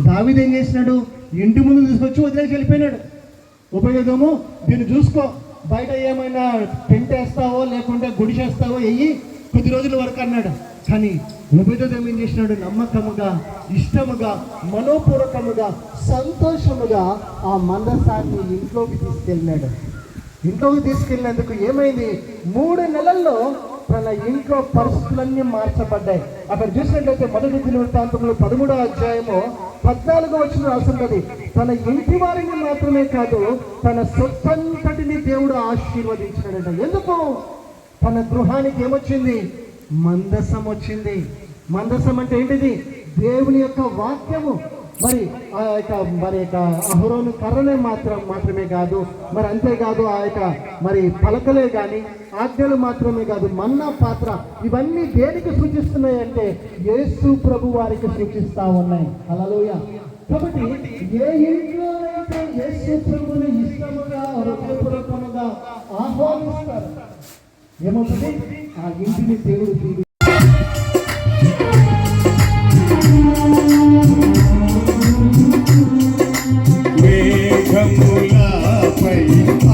దావీదు ఏం చేసినాడు? ఇంటి ముందు తీసుకొచ్చి వదిలేసి వెళ్ళిపోయినాడు. ఉపయోగము దీన్ని చూసుకో, బయట ఏమైనా టెంట్ వేస్తావో లేకుంటే గుడిసేస్తావో వెయ్యి, కొద్ది రోజుల వరకు అన్నాడు. కానీ ఉపయోగం ఏం చేసినాడు? నమ్మకముగా, ఇష్టముగా, మనోపూర్వకముగా, సంతోషముగా ఆ మందసాన్ని ఇంట్లోకి తీసుకెళ్ళినాడు. ఇంట్లోకి తీసుకెళ్ళినందుకు ఏమైంది? 3 నెలల్లో తన ఇంట్లో పరిస్థితులన్నీ మార్చబడ్డాయి. అక్కడ చూసినట్లయితే మొదటి దినవృత్తాంతంలో 13వ అధ్యాయము 14వ వచనం రాసుంటది. తన ఇంటి వారిని మాత్రమే కాదు, తన సొంతంతటిని దేవుడు ఆశీర్వదించాడట. ఎందుకు? తన గృహానికి ఏమొచ్చింది? మందసం వచ్చింది. మందసం అంటే ఏంటిది? దేవుని యొక్క వాక్యము. మరి ఆ యొక్క అహరోను కర్రనే మాత్రమే కాదు, మరి అంతేకాదు ఆ యొక్క మరి పలకలే కానీ, ఆజ్ఞలు మాత్రమే కాదు, మన్నా పాత్ర, ఇవన్నీ దేనికి సూచిస్తున్నాయి అంటే యేసు ప్రభు వారికి సూచిస్తా ఉన్నాయి. హల్లెలూయా. కాబట్టి ఏ ఇంట్లో అయితే యేసు ప్రభుని ఇష్టముగా, హృదయపూర్వకముగా ఆహ్వానిస్తారు, ఏమవుతుంది? ఆ ఇంటిని దేవుడు దీవిస్తాడు. మేఘములపై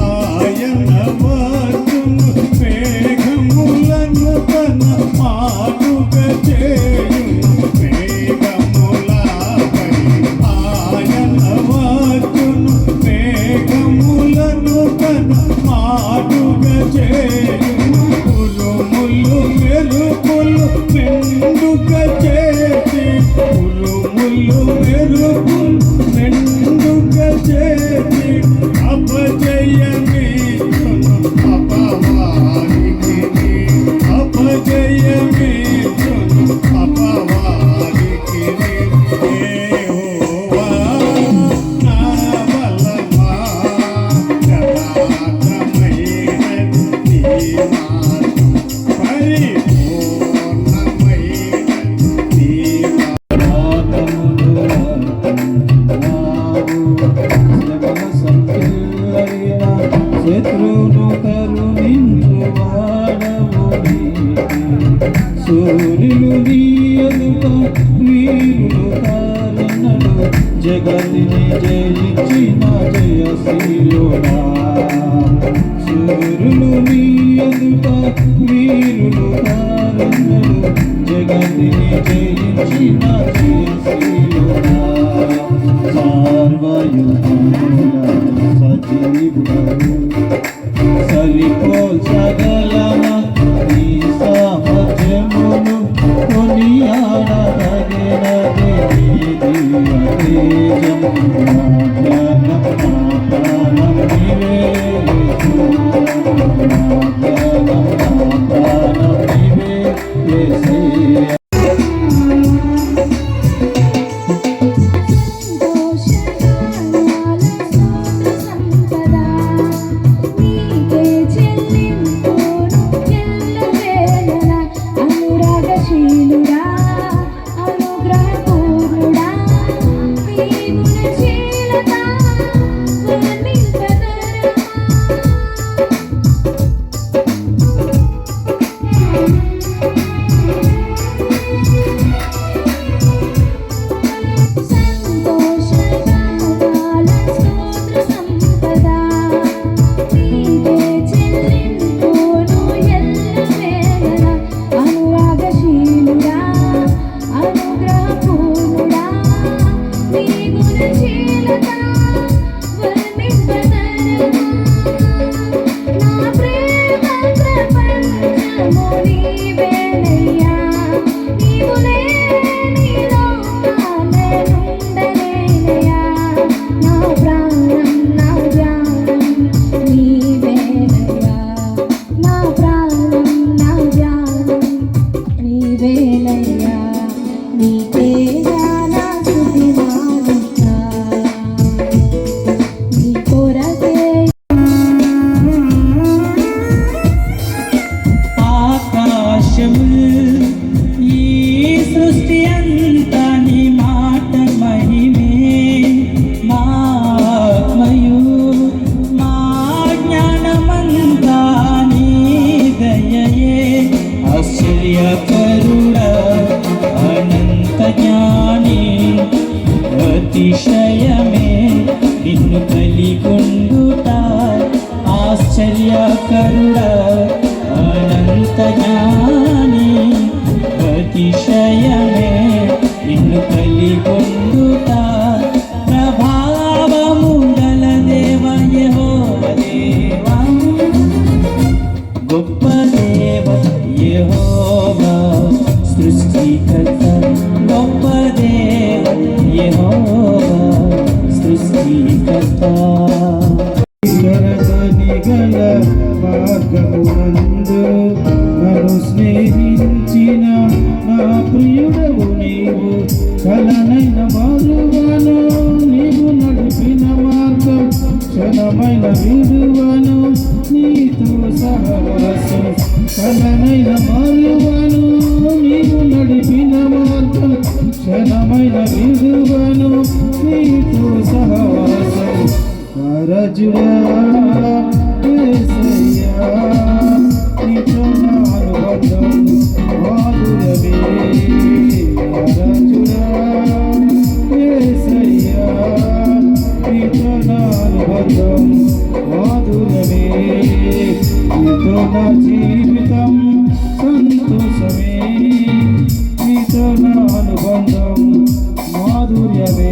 ఆయన వచ్చును, మేఘములను తన మాటుగా చేయును. మేఘములపై ఆయన వచ్చును, మేఘములను తన మాటుగా చేయును. ఉరుములు మెరుపులు మెండుగా చేసి, ఉరుములు మెరుపులు మెండుగా చేసి అపజయమిచ్చును అపవాదికి, అపజయమిచ్చును అపవాదికి. యెహోవా నా బలమా, యథార్థమైనది నీ మార్గం, పరిపూర్ణమైనది నీ శత్రును కరుణించు వాడవు నీవే. సూర్యులు నీ ఎదుట వీరులు కారన్నడు, జగతిని జయించిన జయశీలుడా. సూర్యులు నీ ఎదుట వీరులు కారన్నడు, జగతిని జయించిన జయశీలుడా. సార్వయుగముల సజీవుడవు, సరిపోల్చగలమా నీ సామర్థ్యమును? కొనియాడదగినది నీ దివ్య తేజము. నా జ్ఞానం, నా ప్రాణం నీవే యేసు, నా జ్ఞానం, నా ప్రాణం నీవే యేసయ్యా. అనుగ్రహపూర్ణుడా, నీ గుణ శీల అతిశయమే నిన్ను కలిగుండుట ఆశ్చర్యకరుడా అనంత జ్ఞాని అతిశయమే నిన్ను కలిగుండుట ప్రభావము గల దేవ యెహోవా దేవా గొప్ప దేవ యెహోవా సృష్టికర్త గొప్ప దేవ యెహోవా సృష్టికర్త గల మార్గమునందు నన్ను స్నేహించిన నా ప్రియుడవు నీవు కలనైన మారువను నీవు నడిపిన మార్గం క్షణమైన విడువను నీతో సహవాసం కలనైన మారువను నీవు నడిపిన మార్గం క్షణమైన విడువను నీతో సహవాసం రాజుడా యేసయ్యా నీతో నా అనుబంధం మాధుర్యమే రాజుడా యేసయ్యా నీతో నా అనుబంధం మాధుర్యమే నీతో నా జీవితం సంతోషమే నీతో నా అనుబంధం మాధుర్యమే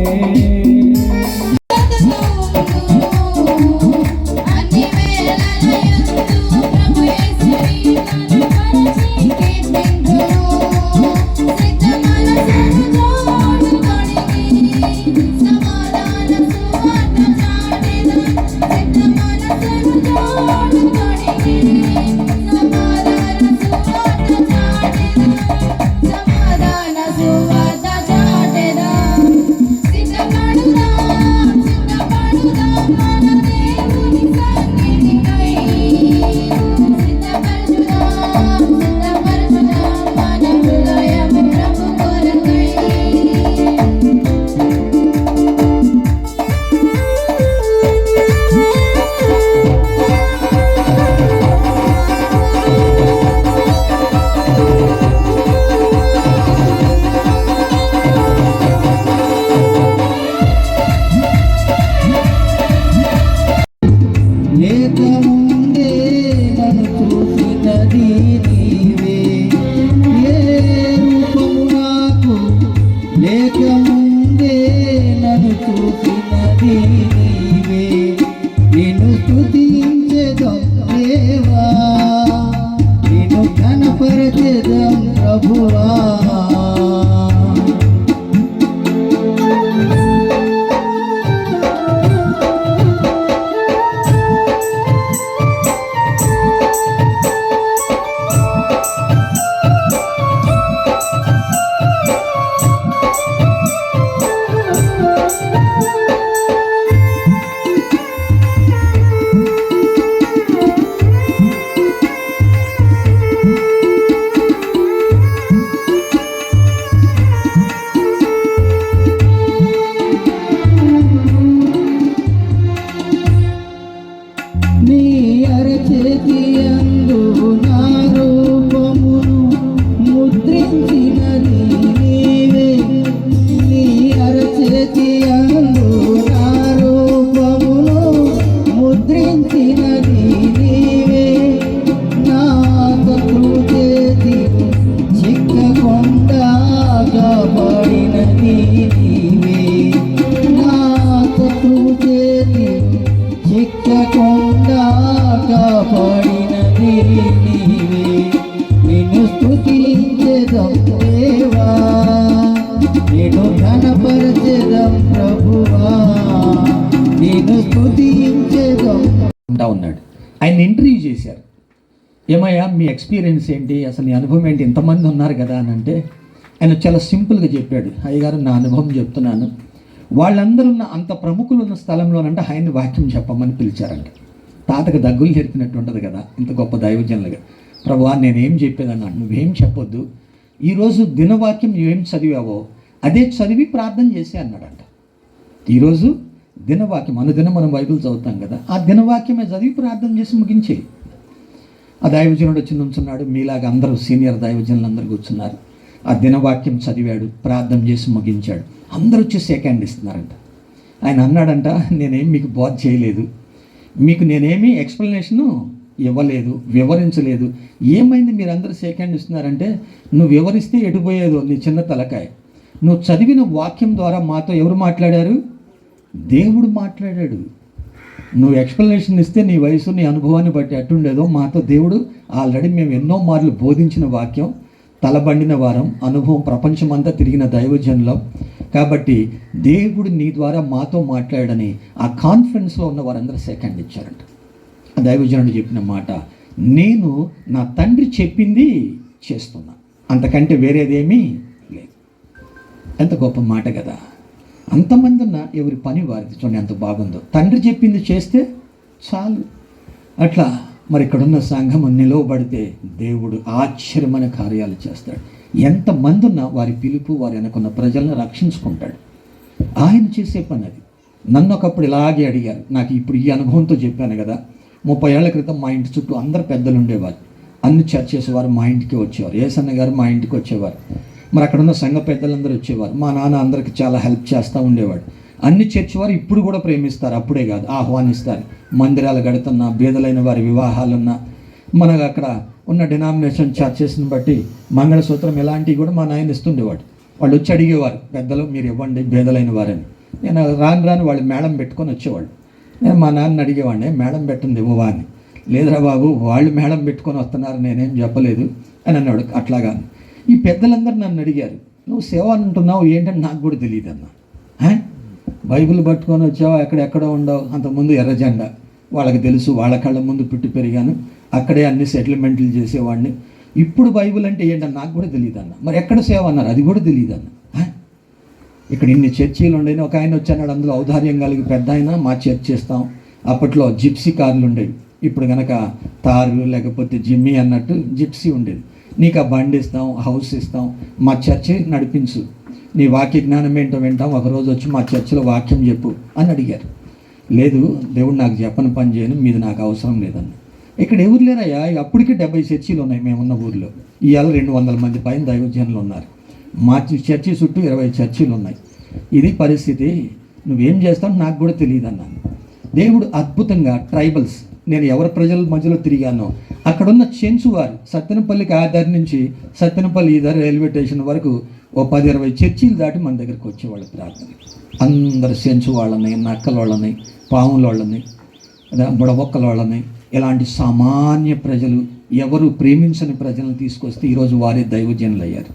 ఉన్నాడు. ఆయన ఇంటర్వ్యూ చేశారు, ఏమయ్యా మీ ఎక్స్పీరియన్స్ ఏంటి, అసలు నీ అనుభవం ఏంటి, ఇంతమంది ఉన్నారు కదా అని అంటే ఆయన చాలా సింపుల్గా చెప్పాడు, అయ్యగారు నా అనుభవం చెప్తున్నాను, వాళ్ళందరూ ఉన్న అంత ప్రముఖులు ఉన్న స్థలంలోనంటే ఆయన్ని వాక్యం చెప్పమని పిలిచారంట. తాతకు దగ్గులు జరిపినట్టు ఉంటుంది కదా ఇంత గొప్ప దైవజనులుగా. ప్రభువా నేనేం చెప్పేదన్నాడు, నువ్వేం చెప్పొద్దు, ఈరోజు దినవాక్యం నువ్వేం చదివావో అదే చదివి ప్రార్థన చేసి అన్నాడంట. ఈరోజు దినవాక్యం అనుదినం మనం బైబిల్ చదువుతాం కదా, ఆ దినవాక్యమే చదివి ప్రార్థన చేసి ముగించే. ఆ దైవజనుడు వచ్చి నుంచున్నాడు, మీలాగా అందరూ సీనియర్ దైవజనులు అందరూ కూర్చున్నారు. ఆ దినవాక్యం చదివాడు, ప్రార్థన చేసి ముగించాడు. అందరూ వచ్చి సెకండ్ ఇస్తున్నారంట. ఆయన అన్నాడంట, నేనేం మీకు బోధ చేయలేదు, మీకు నేనేమీ ఎక్స్ప్లెనేషను ఇవ్వలేదు, వివరించలేదు. ఏమైంది మీరందరూ సెకండ్ ఇస్తున్నారంటే, నువ్వు వివరిస్తే ఎటుపోయేదో నీ చిన్న తలకాయ. నువ్వు చదివిన వాక్యం ద్వారా మాతో ఎవరు మాట్లాడారు? దేవుడు మాట్లాడాడు. నువ్వు ఎక్స్ప్లెనేషన్ ఇస్తే నీ వయసు నీ అనుభవాన్ని బట్టి అట్టుండేదో, మాతో దేవుడు ఆల్రెడీ మేము ఎన్నో మార్లు బోధించిన వాక్యం, తలబండిన వారం, అనుభవం ప్రపంచమంతా తిరిగిన దైవజనులం. కాబట్టి దేవుడు నీ ద్వారా మాతో మాట్లాడని ఆ కాన్ఫరెన్స్లో ఉన్న వారందరూ సెకండ్ ఇచ్చారంట. ఆ దైవజనుడు చెప్పిన మాట, నేను నా తండ్రి చెప్పింది చేస్తున్నా, అంతకంటే వేరేదేమీ లేదు. ఎంత గొప్ప మాట కదా. అంతమంది ఉన్న ఎవరి పని వారిది. చూడండి ఎంత బాగుందో. తండ్రి చెప్పింది చేస్తే చాలు. అట్లా మరి ఇక్కడున్న సంఘం నిలవబడితే దేవుడు ఆశ్చర్యమైన కార్యాలు చేస్తాడు. ఎంతమంది ఉన్నా వారి పిలుపు, వారి వెనకున్న ప్రజలను రక్షించుకుంటాడు. ఆయన చేసే పని అది. నన్ను ఒకప్పుడు ఇలాగే అడిగారు. నాకు ఇప్పుడు ఈ అనుభవంతో చెప్పాను కదా, 30 ఏళ్ల క్రితం మా ఇంటి చుట్టూ అందరు పెద్దలు ఉండేవారు. అన్ని చర్చెస్ వారు మా ఇంటికి వచ్చేవారు. ఏసన్న గారు మా ఇంటికి వచ్చేవారు. మరి అక్కడ ఉన్న సంఘ పెద్దలందరూ వచ్చేవారు. మా నాన్న అందరికి చాలా హెల్ప్ చేస్తూ ఉండేవాడు. అన్ని చర్చి వారు ఇప్పుడు కూడా ప్రేమిస్తారు, అప్పుడే కాదు ఆహ్వానిస్తారు. మందిరాలు కడుతున్నా, బీదలైన వారి వివాహాలున్నా, మనకు అక్కడ ఉన్న డినామినేషన్ చర్చెస్ని బట్టి మంగళసూత్రం ఇలాంటివి కూడా మా నాయన ఇస్తుండేవాడు. వాళ్ళు వచ్చి అడిగేవారు, పెద్దలు మీరు ఇవ్వండి బీదలైన వారని. నేను రాను వాళ్ళు మేళం పెట్టుకొని వచ్చేవాళ్ళు. నేను మా నాన్న అడిగేవాడిని, మేళం పెట్టింది ఇవ్వవా అని. లేదురా బాబు, వాళ్ళు మేళం పెట్టుకొని వస్తున్నారు, నేనేం చెప్పలేదు అని అన్నాడు. అట్లాగా ఈ పెద్దలందరూ నన్ను అడిగారు, నువ్వు సేవ అంటున్నావు ఏంటని నాకు కూడా తెలియదు అన్న. బైబిల్ పట్టుకొని వచ్చావు, ఎక్కడెక్కడో ఉండవు. అంతకుముందు ఎర్రజెండా వాళ్ళకి తెలుసు, వాళ్ళ కళ్ళ ముందు పుట్టి పెరిగాను, అక్కడే అన్ని సెటిల్మెంట్లు చేసేవాడిని. ఇప్పుడు బైబిల్ అంటే ఏంటని నాకు కూడా తెలియదు అన్న. మరి ఎక్కడ సేవ అన్నారు, అది కూడా తెలియదు అన్న. ఇక్కడ ఇన్ని చర్చీలు ఉండేవి. ఒక ఆయన వచ్చాడు, అందులో ఔదార్యం కలిగి పెద్ద ఆయన, మా చర్చ్ చేస్తాం. అప్పట్లో జిప్సీ కార్లు ఉండేవి, ఇప్పుడు కనుక తారు లేకపోతే జిమ్మీ అన్నట్టు జిప్సీ ఉండేది. నీకు ఆ బండి ఇస్తాం, హౌస్ ఇస్తాం, మా చర్చి నడిపించు, నీ వాక్య జ్ఞానం ఏంటో వింటాం, ఒకరోజు వచ్చి మా చర్చిలో వాక్యం చెప్పు అని అడిగారు. లేదు, దేవుడు నాకు చెప్పని పని చేయను, మీది నాకు అవసరం లేదన్న. ఇక్కడ ఎవరు లేరయ్యా, అప్పటికే 70 చర్చీలు ఉన్నాయి మేమున్న ఊర్లో. ఇవాళ 200 మంది పైన దైవజనులు ఉన్నారు. మా చర్చి చుట్టూ 20 చర్చీలు ఉన్నాయి. ఇది పరిస్థితి, నువ్వేం చేస్తావు నాకు కూడా తెలియదు అన్నాను. దేవుడు అద్భుతంగా ట్రైబల్స్, నేను ఎవరి ప్రజల మధ్యలో తిరిగానో అక్కడున్న చెంచు వారు, సత్తెనపల్లికి ఆధార్ నుంచి సత్తెనపల్లి ఈధార్ రైల్వే స్టేషన్ వరకు ఓ 10-20 చర్చీలు దాటి మన దగ్గరికి వచ్చేవాళ్ళు ప్రార్థన. అందరు చెంచు వాళ్ళని, నక్కల వాళ్ళని, పాముల వాళ్ళని, బుడబొక్కల వాళ్ళని, ఇలాంటి సామాన్య ప్రజలు, ఎవరు ప్రేమించని ప్రజలను తీసుకొస్తే ఈరోజు వారే దైవజనులు అయ్యారు.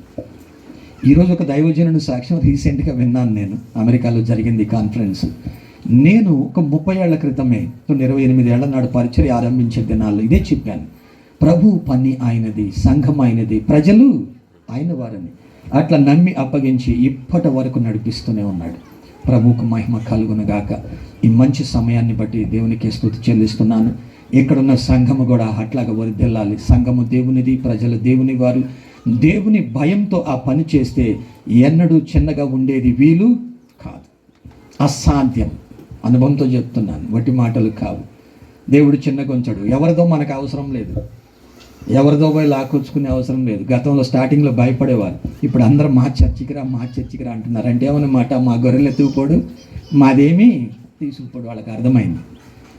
ఈరోజు ఒక దైవజనుని సాక్ష్యం రీసెంట్గా విన్నాను నేను. అమెరికాలో జరిగింది కాన్ఫరెన్స్. నేను ఒక 30 ఏళ్ల క్రితమే, 28 ఏళ్ల నాడు పరిచర్య ఆరంభించే దినాల్లో ఇదే చెప్పాను. ప్రభు పని ఆయనది, సంఘం ఆయనది, ప్రజలు ఆయన వారని అట్లా నమ్మి అప్పగించి ఇప్పటి వరకు నడిపిస్తూనే ఉన్నాడు. ప్రభువుకు మహిమ కలుగునుగాక. ఈ మంచి సమయాన్ని బట్టి దేవునికి స్తుతి చెల్లిస్తున్నాను. ఇక్కడున్న సంఘము కూడా అట్లాగా వరిదెల్లాలి. సంఘము దేవునిది, ప్రజలు దేవుని వారు. దేవుని భయంతో ఆ పని చేస్తే ఎన్నడూ చిన్నగా ఉండేది వీలు కాదు, అసాధ్యం. అనుభవంతో చెప్తున్నాను, వట్టి మాటలు కావు. దేవుడు చిన్నగా ఉంచాడు. ఎవరిదో మనకు అవసరం లేదు, ఎవరిదో పోయి లాక్కొచ్చుకునే అవసరం లేదు. గతంలో స్టార్టింగ్లో భయపడేవారు, ఇప్పుడు అందరూ మా చర్చికి రా అంటున్నారు. అంటే ఏమన్నమాట, మా గొర్రెలు ఎత్తుకుపోడు, మాదేమీ తీసుకుపోడు. వాళ్ళకి అర్థమైంది,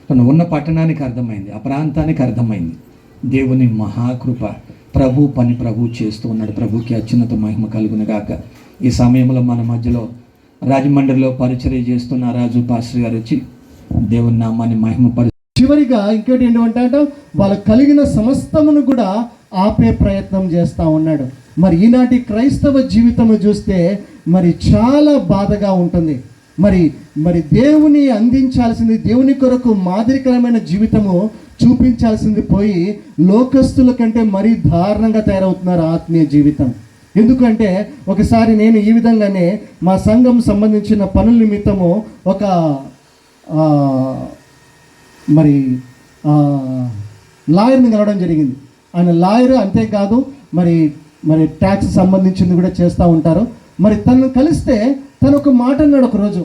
తను ఉన్న పట్టణానికి అర్థమైంది, ఆ ప్రాంతానికి అర్థమైంది. దేవుని మహాకృప, ప్రభు పని ప్రభు చేస్తూ ఉన్నాడు. ప్రభుకి అత్యున్నత మహిమ కలుగునుగాక. ఈ సమయంలో మన మధ్యలో రాజమండ్రిలో పరిచర్య చేస్తున్న రాజు పాస్టర్ గారు వచ్చి దేవుని నామాన్ని మహిమపరి. చివరిగా ఇంకోటి ఏంటంటే వాళ్ళకు కలిగిన సమస్తమును కూడా ఆపే ప్రయత్నం చేస్తూ ఉన్నాడు. మరి ఈనాటి క్రైస్తవ జీవితము చూస్తే మరి చాలా బాధగా ఉంటుంది. మరి దేవుని అందించాల్సింది, దేవుని కొరకు మాదిరికరమైన జీవితము చూపించాల్సింది పోయి లోకస్తుల కంటే మరీ దారుణంగా తయారవుతున్నారు ఆత్మీయ జీవితం. ఎందుకంటే ఒకసారి నేను ఈ విధంగానే మా సంఘం సంబంధించిన పనుల నిమిత్తము ఒక లాయర్ని కలవడం జరిగింది. ఆయన లాయర్, అంతేకాదు మరి ట్యాక్స్ సంబంధించింది కూడా చేస్తూ ఉంటారు. మరి తనను కలిస్తే తను ఒక మాట అన్నాడు ఒకరోజు.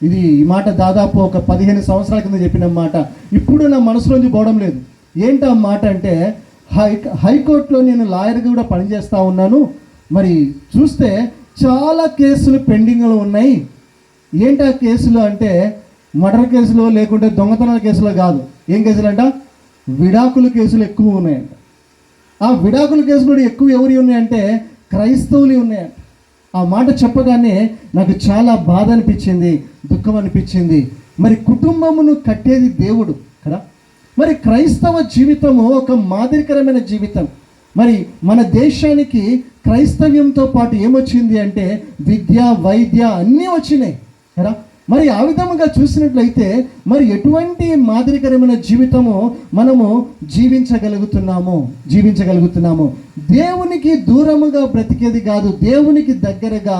ఈ మాట దాదాపు ఒక 15 సంవత్సరాల కింద చెప్పిన మాట ఇప్పుడు నా మనసులోంచి పోవడం లేదు. ఏంటి ఆ మాట అంటే, హైకోర్టులో నేను లాయర్గా కూడా పనిచేస్తూ ఉన్నాను. మరి చూస్తే చాలా కేసులు పెండింగ్లో ఉన్నాయి. ఏంటి ఆ కేసులు అంటే మర్డర్ కేసులో లేకుంటే దొంగతనాల కేసులో కాదు. ఏం కేసులు అంట? విడాకుల కేసులు ఎక్కువ ఉన్నాయంట. ఆ విడాకుల కేసులు కూడా ఎక్కువ ఎవరి ఉన్నాయంటే క్రైస్తవులు ఉన్నాయంట. ఆ మాట చెప్పగానే నాకు చాలా బాధ అనిపించింది, దుఃఖం అనిపించింది. మరి కుటుంబమును కట్టేది దేవుడు కదా. మరి క్రైస్తవ జీవితము ఒక మాదిరికరమైన జీవితం. మరి మన దేశానికి క్రైస్తవ్యంతో పాటు ఏమొచ్చింది అంటే విద్య, వైద్య అన్నీ వచ్చినాయి కదా. మరి ఆ విధముగా చూసినట్లయితే మరి ఎటువంటి మాదిరికరమైన జీవితము మనము జీవించగలుగుతున్నాము. దేవునికి దూరముగా బ్రతికేది కాదు, దేవునికి దగ్గరగా,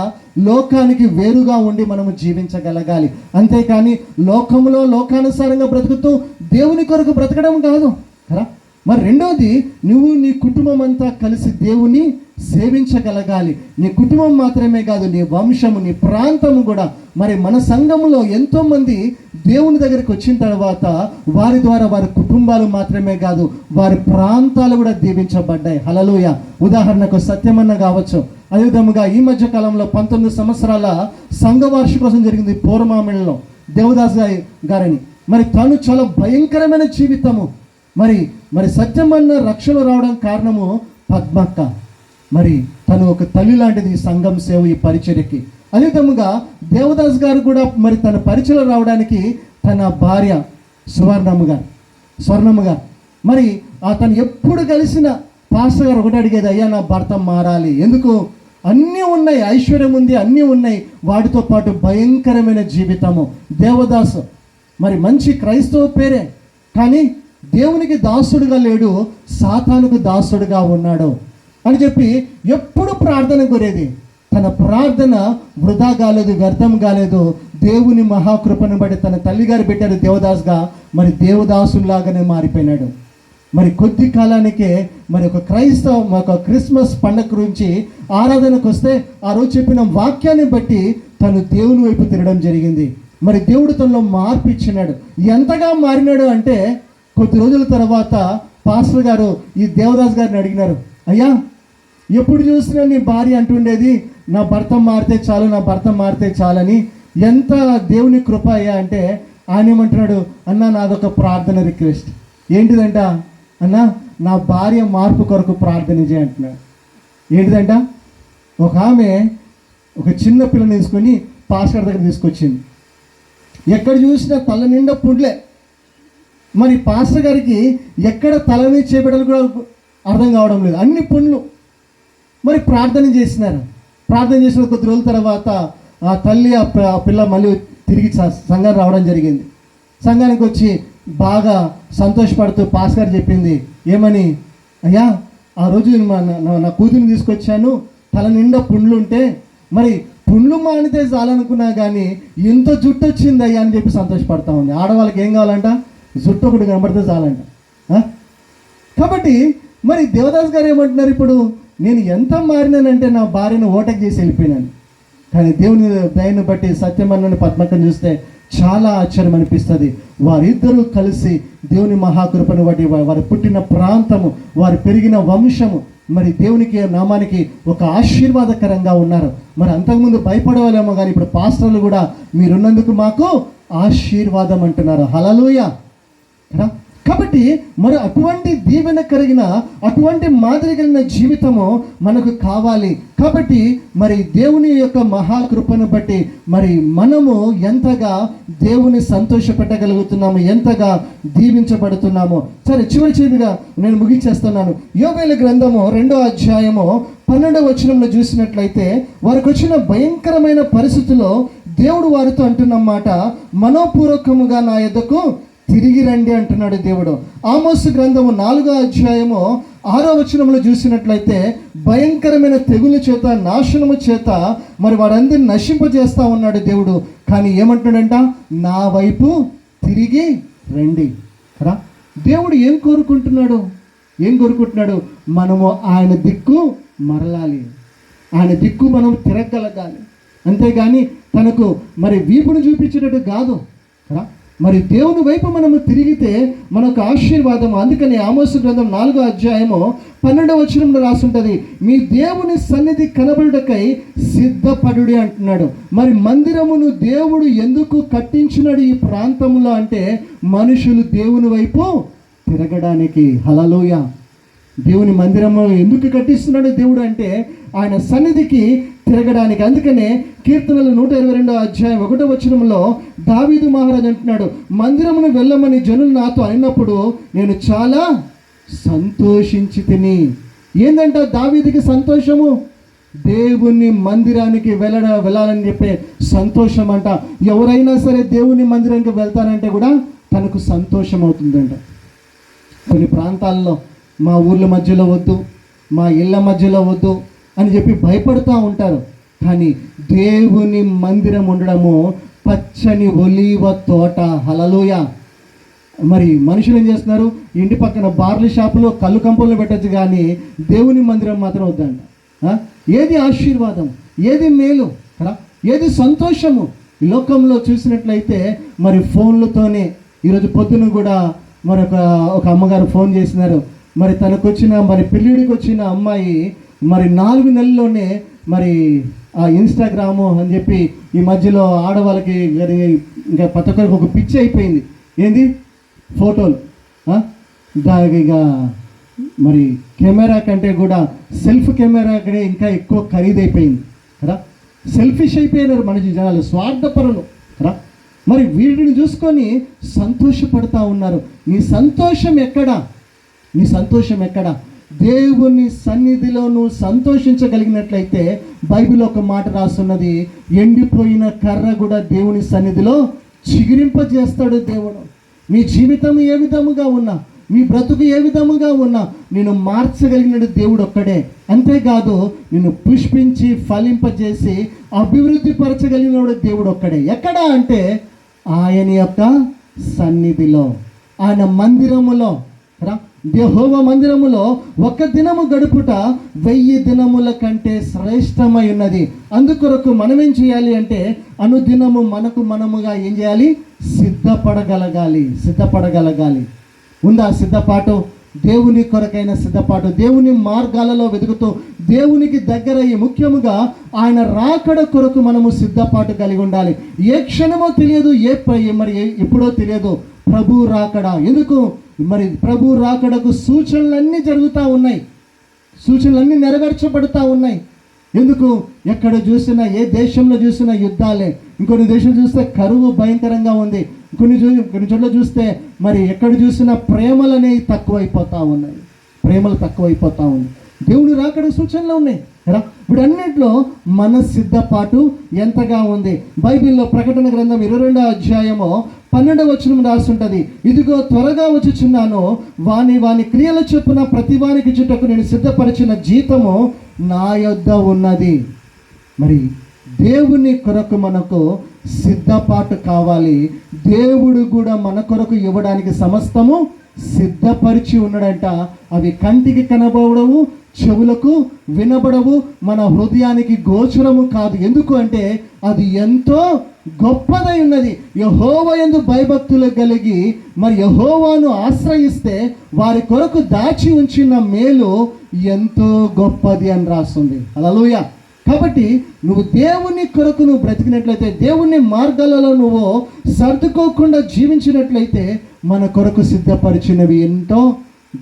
లోకానికి వేరుగా ఉండి మనము జీవించగలగాలి. అంతేకాని లోకంలో లోకానుసారంగా బ్రతుకుతూ దేవుని కొరకు బ్రతకడం కాదు కదా. మరి రెండోది, నువ్వు నీ కుటుంబం అంతా కలిసి దేవుని సేవించగలగాలి. నీ కుటుంబం మాత్రమే కాదు, నీ వంశము, నీ ప్రాంతము కూడా. మరి మన సంఘములో ఎంతోమంది దేవుని దగ్గరికి వచ్చిన తర్వాత వారి ద్వారా వారి కుటుంబాలు మాత్రమే కాదు, వారి ప్రాంతాలు కూడా దీవించబడ్డాయి. హల్లెలూయా. ఉదాహరణకు సత్యమన్న కావచ్చు. అదేవిధముగా ఈ మధ్య కాలంలో 19 సంవత్సరాల సంఘ వార్షికోత్సవం జరిగింది పూర్వమామిడిలో, దేవదాస్ గారని. మరి తను చాలా భయంకరమైన జీవితము. మరి సత్యమన్న రక్షణ రావడం కారణము పద్మక్క. మరి తను ఒక తల్లి లాంటిది ఈ సంఘం సేవ, ఈ పరిచర్యకి. అదేవిధముగా దేవదాస్ గారు కూడా మరి తన పరిచయం రావడానికి తన భార్య స్వర్ణమ్మ గారు. మరి అతను ఎప్పుడు కలిసిన పాస్టర్ గారు ఒకటి అడిగేది, అయ్యా నా భర్త మారాలి. ఎందుకు? అన్నీ ఉన్నాయి, ఐశ్వర్యం ఉంది, అన్నీ ఉన్నాయి. వాటితో పాటు భయంకరమైన జీవితము. దేవదాసు మరి మంచి క్రైస్తవ పేరే, కానీ దేవునికి దాసుడుగా లేడు, సాతానుకు దాసుడుగా ఉన్నాడు అని చెప్పి ఎప్పుడు ప్రార్థన కోరేది. తన ప్రార్థన వృధా కాలేదు, వ్యర్థం కాలేదు. దేవుని మహాకృపను బట్టి తన తల్లిగారు పెట్టారు దేవదాస్గా. మరి దేవదాసులాగానే మారిపోయినాడు. మరి కొద్ది కాలానికే మరి ఒక క్రిస్మస్ పండగ గురించి ఆరాధనకు వస్తే ఆ రోజు చెప్పిన వాక్యాన్ని బట్టి తను దేవుని వైపు తిరగడం జరిగింది. మరి దేవుడు తనలో మార్పు ఇచ్చినాడు. ఎంతగా మారినాడు అంటే కొద్ది రోజుల తర్వాత పాస్టర్ గారు ఈ దేవదాస్ గారిని అడిగినారు, అయ్యా ఎప్పుడు చూసినా నీ భార్య అంటుండేది నా భర్త మారితే చాలని. ఎంత దేవుని కృప అయ్యా అంటే ఆయన ఏమంటున్నాడు, అన్న నాదొక ప్రార్థన రిక్వెస్ట్. ఏంటిదంట? అన్న నా భార్య మార్పు కొరకు ప్రార్థన చేయంటున్నాడు. ఏంటిదంట? ఒక ఆమె ఒక చిన్న పిల్లని తీసుకొని పాస్టర్ దగ్గర తీసుకొచ్చింది. ఎక్కడ చూసినా తల నిండా పుండ్లే. మరి పాస్టర్ గారికి ఎక్కడ తల మీద చేపెట్టాలి కూడా అర్థం కావడం లేదు, అన్ని పుండ్లు. మరి ప్రార్థన చేసిన కొద్ది రోజుల తర్వాత ఆ తల్లి ఆ పిల్ల మళ్ళీ తిరిగి సంఘానికి రావడం జరిగింది. సంఘానికి వచ్చి బాగా సంతోషపడుతూ పాస్టర్ గారు చెప్పింది ఏమని, అయ్యా ఆ రోజు నా కూతురిని తీసుకొచ్చాను, తల నిండా పుండ్లు ఉంటే మరి పుండ్లు మానితే చాలనుకున్నా కానీ ఎంత జుట్టు వచ్చింది అయ్యా అని చెప్పి సంతోషపడతా ఉంది. ఆడవాళ్ళకి ఏం కావాలంట? జుట్టు ఒకటి కనబడితే చాలంట. కాబట్టి మరి దేవదాస్ గారు ఏమంటున్నారు, ఇప్పుడు నేను ఎంత మారినానంటే నా భార్యను ఓటకు చేసి వెళ్ళిపోయినాను. కానీ దేవుని దయను బట్టి సత్యమన్నని పద్మక్కను చూస్తే చాలా ఆశ్చర్యం అనిపిస్తుంది. వారిద్దరూ కలిసి దేవుని మహాకృపను బట్టి వారు పుట్టిన ప్రాంతము, వారు పెరిగిన వంశము మరి దేవునికి నామానికి ఒక ఆశీర్వాదకరంగా ఉన్నారు. మరి అంతకుముందు భయపడేవాళ్ళేమో కానీ ఇప్పుడు పాస్టర్లు కూడా మీరున్నందుకు మాకు ఆశీర్వాదం అంటున్నారు. హల్లెలూయా. కాబట్టి మరి అటువంటి దీవెన కలిగిన, అటువంటి మాదిరి కలిగిన జీవితము మనకు కావాలి. కాబట్టి మరి దేవుని యొక్క మహాకృపను బట్టి మరి మనము ఎంతగా దేవుని సంతోషపెట్టగలుగుతున్నాము, ఎంతగా దీవించబడుతున్నాము. సరే, చివరిగా నేను ముగించేస్తున్నాను. యోవేలు గ్రంథము 2వ అధ్యాయము 12వ వచనంలో చూసినట్లయితే వారికి వచ్చిన భయంకరమైన పరిస్థితుల్లో దేవుడు వారితో అంటున్నమాట, మనోపూర్వకముగా నా యొద్దకు తిరిగి రండి అంటున్నాడు దేవుడు. ఆమోసు గ్రంథము 4వ అధ్యాయము 6వ వచనంలో చూసినట్లయితే భయంకరమైన తెగుల చేత, నాశనము చేత మరి వారందరిని నశింపజేస్తా ఉన్నాడు దేవుడు. కానీ ఏమంటున్నాడంట, నా వైపు తిరిగి రండి కదా. దేవుడు ఏం కోరుకుంటున్నాడు? మనము ఆయన దిక్కు మరలాలి, ఆయన దిక్కు మనం తిరగలగాలి. అంతేగాని తనకు మరి వీపును చూపించేటట్టు కాదు కదా. మరి దేవుని వైపు మనము తిరిగితే మనకు ఆశీర్వాదం. అందుకని ఆమోసు గ్రంథం 4వ అధ్యాయము 12వ వచనంలో రాసుంటది, మీ దేవుని సన్నిధి కనబడుటకై సిద్ధపడుడి అంటున్నాడు. మరి మందిరమును దేవుడు ఎందుకు కట్టించినాడు ఈ ప్రాంతంలో అంటే మనుషులు దేవుని వైపు తిరగడానికి. హల్లెలూయా. దేవుని మందిరము ఎందుకు కట్టిస్తున్నాడు దేవుడు అంటే ఆయన సన్నిధికి తిరగడానికి. అందుకనే కీర్తనలు 122వ అధ్యాయం 1వ వచనంలో దావీదు మహారాజు అంటున్నాడు, మందిరమును వెళ్ళమని జనులు నాతో అయినప్పుడు నేను చాలా సంతోషించి తిని. ఏంటంటే దావీదుకి సంతోషము, దేవుని మందిరానికి వెళ్ళాలని చెప్పే సంతోషం అంట. ఎవరైనా సరే దేవుని మందిరానికి వెళ్తానంటే కూడా తనకు సంతోషం అవుతుందంట. కొన్ని ప్రాంతాల్లో మా ఊర్ల మధ్యలో వద్దు, మా ఇళ్ళ మధ్యలో వద్దు అని చెప్పి భయపడుతూ ఉంటారు. కానీ దేవుని మందిరం ఉండడము పచ్చని ఒలీవ తోట. హల్లెలూయా. మరి మనుషులు ఏం చేస్తున్నారు, ఇంటి పక్కన బార్ల షాపులో కళ్ళు కంపంలో పెట్టచ్చు, కానీ దేవుని మందిరం మాత్రం వద్దంట. ఏది ఆశీర్వాదం, ఏది మేలు కదా, ఏది సంతోషము ఈ లోకంలో చూసినట్లయితే మరి ఫోన్లతోనే. ఈరోజు పొద్దున కూడా మరి ఒక అమ్మగారు ఫోన్ చేసినారు. మరి తనకు వచ్చిన మరి పెళ్ళిడికి వచ్చిన అమ్మాయి మరి 4 నెలల్లోనే మరి ఆ ఇన్స్టాగ్రాము అని చెప్పి ఈ మధ్యలో ఆడవాళ్ళకి ఇంకా ప్రతి ఒక్కరికి ఒక పిచ్చి అయిపోయింది. ఏంది ఫోటోలు. దానికి ఇక మరి కెమెరా కంటే కూడా సెల్ఫ్ కెమెరా కంటే ఇంకా ఎక్కువ ఖరీదైపోయింది కదా. సెల్ఫిష్ అయిపోయినారు మనిషి, జనాలు స్వార్థపరులు కదా. మరి వీటిని చూసుకొని సంతోషపడుతూ ఉన్నారు. నీ సంతోషం ఎక్కడా? నీ సంతోషం ఎక్కడ? దేవుని సన్నిధిలో నువ్వు సంతోషించగలిగినట్లయితే బైబిల్ ఒక మాట రాస్తున్నది, ఎండిపోయిన కర్ర కూడా దేవుని సన్నిధిలో చిగురింపజేస్తాడు దేవుడు. నీ జీవితం ఏ విధముగా ఉన్నా, నీ బ్రతుకు ఏ విధముగా ఉన్నా నేను మార్చగలిగినడు దేవుడు ఒక్కడే. అంతేకాదు నిన్ను పుష్పించి ఫలింపజేసి అభివృద్ధి పరచగలిగినడు దేవుడు ఒక్కడే. ఎక్కడ అంటే ఆయన యొక్క సన్నిధిలో, ఆయన మందిరములో. యెహోవా మందిరములో ఒక దినము గడుపుట 1000 దినముల కంటే శ్రేష్టమై ఉన్నది. అందుకొరకు మనం ఏం చేయాలి అంటే అనుదినము మనముగా ఏం చేయాలి? సిద్ధపడగలగాలి. ఉందా సిద్ధపాటు? దేవుని కొరకైన సిద్ధపాటు, దేవుని మార్గాలలో వెతుకుతూ దేవునికి దగ్గరయ్యి ముఖ్యముగా ఆయన రాకడ కొరకు మనము సిద్ధపాటు కలిగి ఉండాలి. ఏ క్షణమో తెలియదు, మరి ఎప్పుడో తెలియదు ప్రభు రాకడ. ఎందుకు? మరి ప్రభు రాకడకు సూచనలన్నీ జరుగుతూ ఉన్నాయి, సూచనలన్నీ నెరవేర్చబడుతూ ఉన్నాయి. ఎందుకు? ఎక్కడ చూసినా, ఏ దేశంలో చూసినా యుద్ధాలే. ఇంకొన్ని దేశం చూస్తే కరువు భయంకరంగా ఉంది. కొన్ని చోట్ల చూస్తే మరి ఎక్కడ చూసినా ప్రేమలు అనేవి తక్కువైపోతూ ఉన్నాయి. దేవుని రాకడ సూచనలు ఉన్నాయి కదా. వీటన్నిటిలో మన సిద్ధపాటు ఎంతగా ఉంది? బైబిల్లో ప్రకటన గ్రంథం 22వ అధ్యాయము 12వ వచనం రాస్తుంటది, ఇదిగో త్వరగా వచ్చుచున్నాను, వాని క్రియల చొప్పున ప్రతి వానికి చుట్టకు నేను సిద్ధపరిచిన జీతము నా యొద్ద ఉన్నది. మరి దేవుని కొరకు మనకు సిద్ధపాటు కావాలి. దేవుడు కూడా మన కొరకు ఇవ్వడానికి సమస్తము సిద్ధపరిచి ఉన్నాడంట. అవి కంటికి కనబడవు, చెవులకు వినబడవు, మన హృదయానికి గోచరము కాదు. ఎందుకు అంటే అది ఎంతో గొప్పదై ఉన్నది. యెహోవా యందు భయభక్తులు కలిగి మరి యెహోవాను ఆశ్రయిస్తే వారి కొరకు దాచి ఉంచిన మేలు ఎంతో గొప్పది అని రాస్తుంది. హల్లెలూయా. కాబట్టి నువ్వు దేవుని కొరకు నువ్వు బ్రతికినట్లయితే, దేవుని మార్గాలలో నువ్వు సర్దుకోకుండా జీవించినట్లయితే మన కొరకు సిద్ధపరిచినవి ఎంతో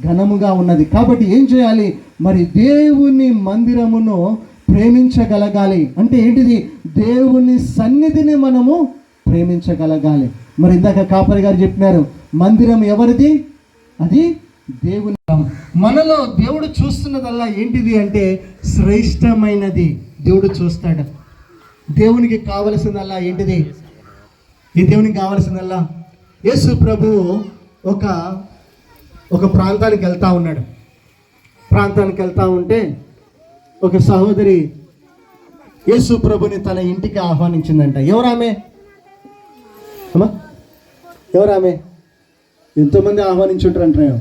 ఘనముగా ఉన్నది. కాబట్టి ఏం చేయాలి? మరి దేవుని మందిరమును ప్రేమించగలగాలి. అంటే ఏంటిది? దేవుని సన్నిధిని మనము ప్రేమించగలగాలి. మరి ఇందాక కాపరి గారు చెప్పినారు, మందిరం ఎవరిది? అది దేవుని. మనలో దేవుడు చూస్తున్నదల్లా ఏంటిది అంటే శ్రేష్టమైనది దేవుడు చూస్తాడు. దేవునికి కావలసిందల్లా ఏంటిది? ఈ దేవునికి కావలసిందల్లా యేసు ప్రభువు ఒక ప్రాంతానికి వెళ్తూ ఉన్నాడు. ప్రాంతానికి వెళ్తూ ఉంటే ఒక సహోదరి యేసు ప్రభుని తన ఇంటికి ఆహ్వానించిందంట. ఎవరామె? అమ్మా ఎవరామె? ఎంతోమంది ఆహ్వానించుంటారంటారు.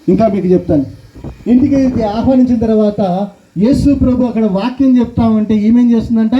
ఇంకా మీకు చెప్తాను. ఇంటికి ఆహ్వానించిన తర్వాత యేసు ప్రభు అక్కడ వాక్యం చెప్తా ఉంటే ఈమెం చేస్తుందంట,